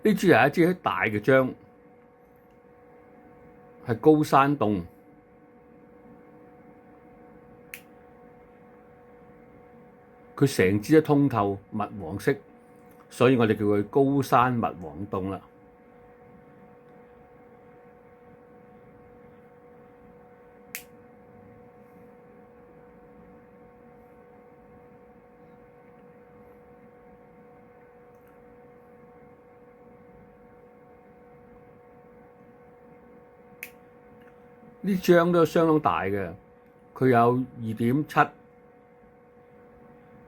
呢支係一支大嘅章，係高山洞。佢成支都通透蜜黃色，所以我哋叫佢高山蜜黃凍啦。呢張都相當大嘅，佢有2.7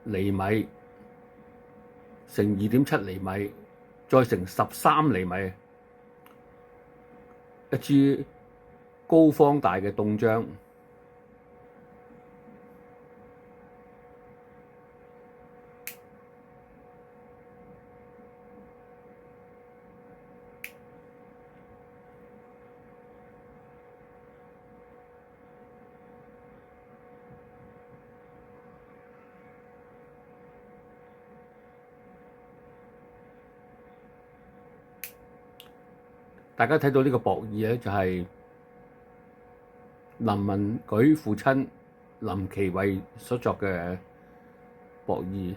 厘米乘2.7厘米，再乘13厘米，一支高方大嘅凍漿。大家睇到呢個薄意咧，就係林文舉父親林奇偉所作嘅薄意。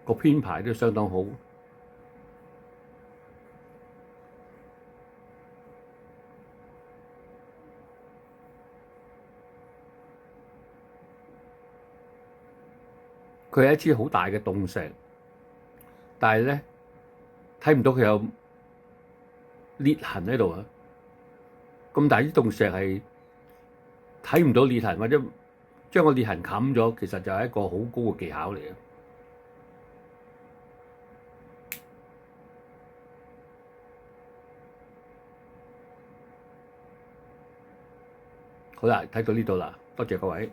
個編排都相當好。佢係一支好大嘅凍石，但係咧睇唔到佢有裂痕喺度啊！咁大支凍石係睇唔到裂痕，或者將個裂痕冚咗，其實就係一個好高嘅技巧嚟嘅。好啦，睇到呢度啦，多謝各位。